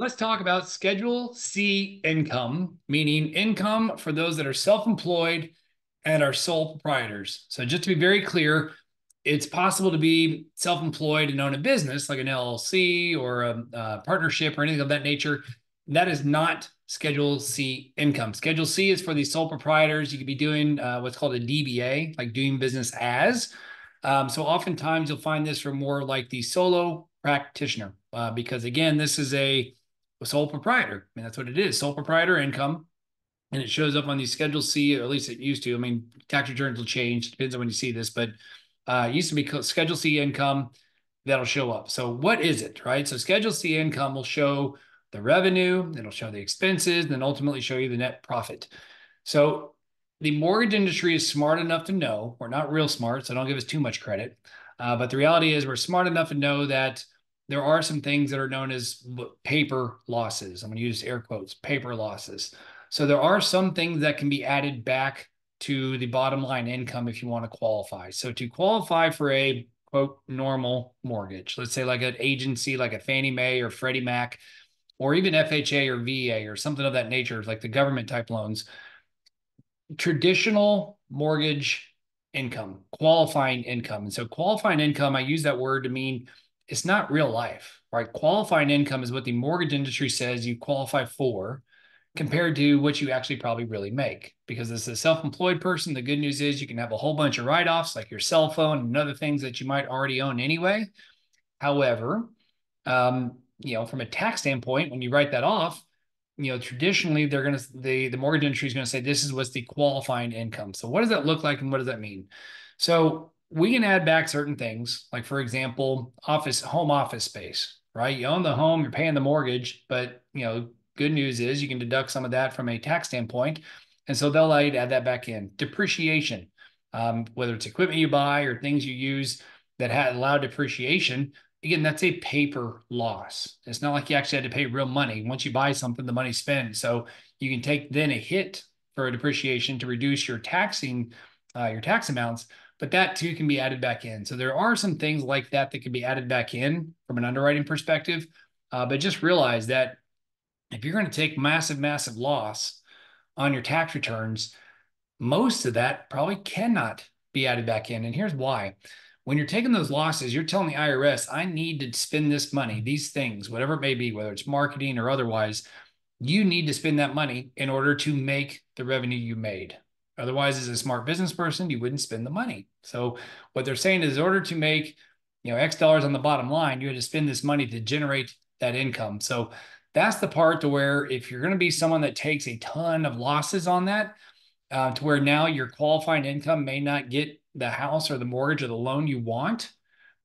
Let's talk about Schedule C income, meaning income for those that are self-employed and are sole proprietors. So just to be very clear, it's possible to be self-employed and own a business like an LLC or a partnership or anything of that nature. That is not Schedule C income. Schedule C is for the sole proprietors. You could be doing what's called a DBA, like doing business as. So oftentimes you'll find this for more like the solo practitioner, because again, this is a sole proprietor. I mean, that's what it is, sole proprietor income. And it shows up on the Schedule C, or at least it used to. I mean, tax returns will change, depends on when you see this, but it used to be Schedule C income that'll show up. So what is it, right? So Schedule C income will show the revenue, it'll show the expenses, and then ultimately show you the net profit. So the mortgage industry is smart enough to know, we're not real smart, so don't give us too much credit. But the reality is we're smart enough to know that there are some things that are known as paper losses. I'm going to use air quotes, paper losses. So there are some things that can be added back to the bottom line income if you want to qualify. So to qualify for a quote normal mortgage, let's say like an agency like a Fannie Mae or Freddie Mac, or even FHA or VA or something of that nature, like the government type loans, traditional mortgage income, qualifying income. And so qualifying income, I use that word to mean it's not real life, right? Qualifying income is what the mortgage industry says you qualify for compared to what you actually probably really make. Because as a self-employed person, the good news is you can have a whole bunch of write-offs like your cell phone and other things that you might already own anyway. However, from a tax standpoint, when you write that off, traditionally they're going to, the mortgage industry is going to say this is what's the qualifying income. So what does that look like and what does that mean? So we can add back certain things, like for example, home office space, right? You own the home, you're paying the mortgage, but good news is you can deduct some of that from a tax standpoint. And so they'll allow you to add that back in. Depreciation, whether it's equipment you buy or things you use that had allowed depreciation, again, that's a paper loss. It's not like you actually had to pay real money. Once you buy something, the money's spent. So you can take then a hit for a depreciation to reduce your tax amounts, but that too can be added back in. So there are some things like that that can be added back in from an underwriting perspective. But just realize that if you're going to take massive, massive loss on your tax returns, most of that probably cannot be added back in. And here's why. When you're taking those losses, you're telling the IRS, I need to spend this money, these things, whatever it may be, whether it's marketing or otherwise, you need to spend that money in order to make the revenue you made. Otherwise, as a smart business person, you wouldn't spend the money. So what they're saying is in order to make, X dollars on the bottom line, you had to spend this money to generate that income. So that's the part to where if you're going to be someone that takes a ton of losses on that, to where now your qualifying income may not get the house or the mortgage or the loan you want,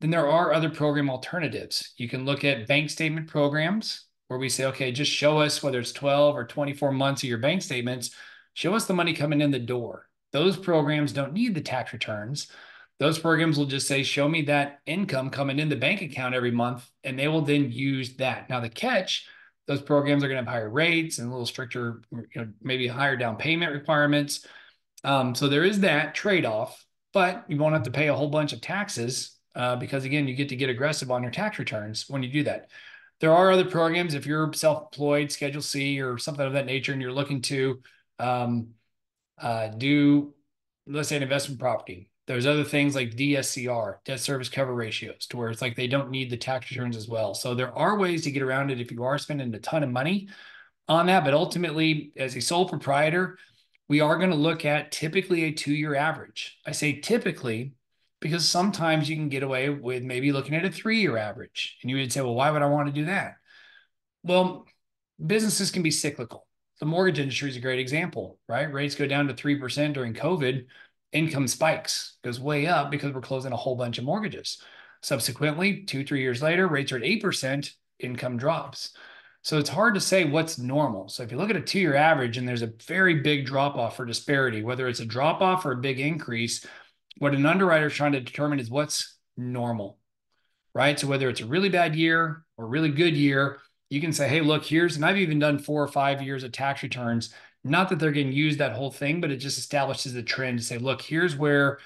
then there are other program alternatives. You can look at bank statement programs where we say, okay, just show us whether it's 12 or 24 months of your bank statements, show us the money coming in the door. Those programs don't need the tax returns. Those programs will just say, show me that income coming in the bank account every month, and they will then use that. Now, the catch, those programs are going to have higher rates and a little stricter, maybe higher down payment requirements. So there is that trade-off, but you won't have to pay a whole bunch of taxes because, again, you get to get aggressive on your tax returns when you do that. There are other programs, if you're self-employed, Schedule C or something of that nature, and you're looking to do, let's say, an investment property. There's other things like DSCR, debt service cover ratios, to where it's like they don't need the tax returns as well. So there are ways to get around it if you are spending a ton of money on that. But ultimately, as a sole proprietor, we are going to look at typically a 2-year average. I say typically because sometimes you can get away with maybe looking at a 3-year average. And you would say, well, why would I want to do that? Well, businesses can be cyclical. The mortgage industry is a great example, right? Rates go down to 3% during COVID. Income spikes, goes way up because we're closing a whole bunch of mortgages. Subsequently, 2-3 years later, rates are at 8%, income drops. So it's hard to say what's normal. So if you look at a 2-year average and there's a very big drop off or disparity, whether it's a drop off or a big increase, what an underwriter is trying to determine is what's normal, right? So whether it's a really bad year or a really good year, you can say, hey, look, and I've even done 4 or 5 years of tax returns. Not that they're going to use that whole thing, but it just establishes the trend to say, look, here's where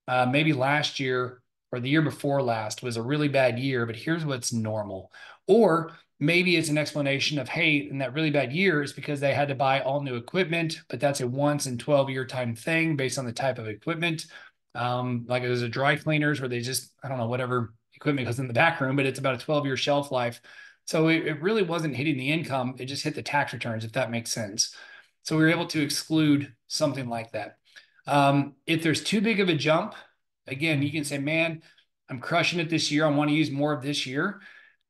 maybe last year or the year before last was a really bad year, but here's what's normal. Or maybe it's an explanation of, hey, in that really bad year, it's because they had to buy all new equipment, but that's a once in 12-year time thing based on the type of equipment. Like it was a dry cleaners where they just, I don't know, whatever equipment goes in the back room, but it's about a 12-year shelf life. So it really wasn't hitting the income. It just hit the tax returns, if that makes sense. So we were able to exclude something like that. If there's too big of a jump, again, you can say, man, I'm crushing it this year. I want to use more of this year.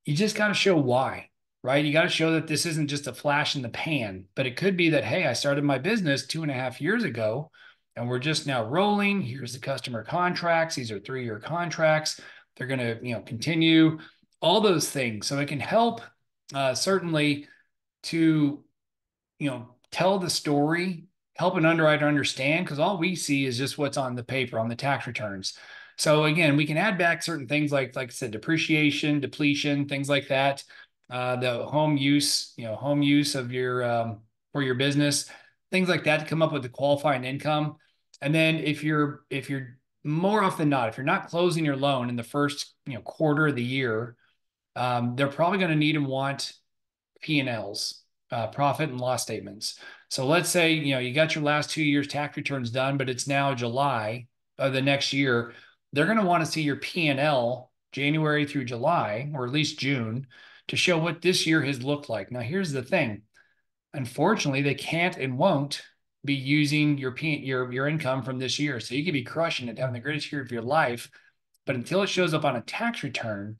You just got to show why, right? You got to show that this isn't just a flash in the pan, but it could be that, hey, I started my business 2.5 years ago and we're just now rolling. Here's the customer contracts. These are 3-year contracts. They're going to, continue all those things. So it can help certainly to tell the story, help an underwriter understand, because all we see is just what's on the paper on the tax returns. So again, we can add back certain things like I said, depreciation, depletion, things like that. The home use of your for your business, things like that to come up with the qualifying income. And then if you're more often than not, if you're not closing your loan in the first quarter of the year, they're probably going to need and want P&Ls, profit and loss statements. So let's say, you got your last 2 years tax returns done, but it's now July of the next year. They're going to want to see your P&L January through July, or at least June, to show what this year has looked like. Now, here's the thing. Unfortunately, they can't and won't be using your income from this year. So you could be crushing it, having the greatest year of your life, but until it shows up on a tax return,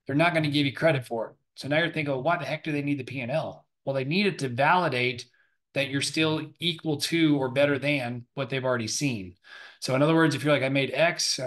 they're not going to give you credit for it. So now you're thinking, well, why the heck do they need the P&L? Well, they need it to validate that you're still equal to or better than what they've already seen. So in other words, if you're like, I made X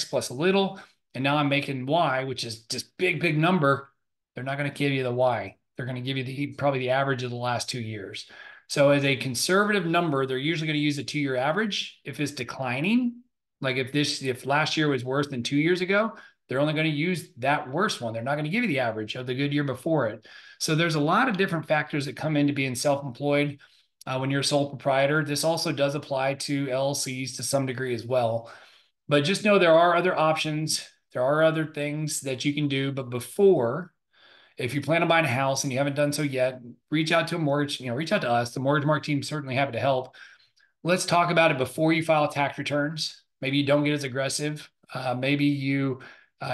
plus a little, and now I'm making Y, which is just big, big number, they're not going to give you the Y. They're going to give you probably the average of the last 2 years. So as a conservative number, they're usually going to use a 2-year average. If it's declining, like if last year was worse than 2 years ago, they're only going to use that worst one. They're not going to give you the average of the good year before it. So there's a lot of different factors that come into being self-employed when you're a sole proprietor. This also does apply to LLCs to some degree as well. But just know there are other options. There are other things that you can do. But if you plan on buying a house and you haven't done so yet, reach out to a mortgage, reach out to us. The Mortgage Mark team is certainly happy to help. Let's talk about it before you file tax returns. Maybe you don't get as aggressive. Maybe you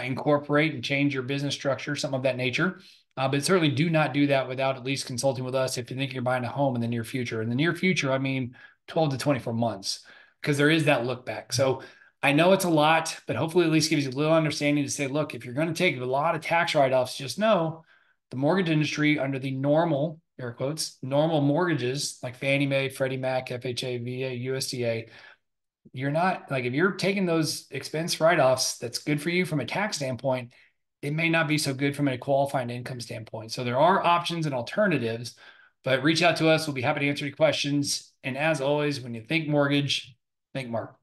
incorporate and change your business structure, something of that nature. But certainly do not do that without at least consulting with us if you think you're buying a home in the near future. In the near future, I mean 12 to 24 months, because there is that look back. So I know it's a lot, but hopefully at least gives you a little understanding to say, look, if you're going to take a lot of tax write-offs, just know the mortgage industry under the normal, air quotes, normal mortgages like Fannie Mae, Freddie Mac, FHA, VA, USDA, you're not like, if you're taking those expense write-offs, that's good for you from a tax standpoint. It may not be so good from a qualifying income standpoint. So there are options and alternatives, but reach out to us. We'll be happy to answer your questions. And as always, when you think mortgage, think Mark.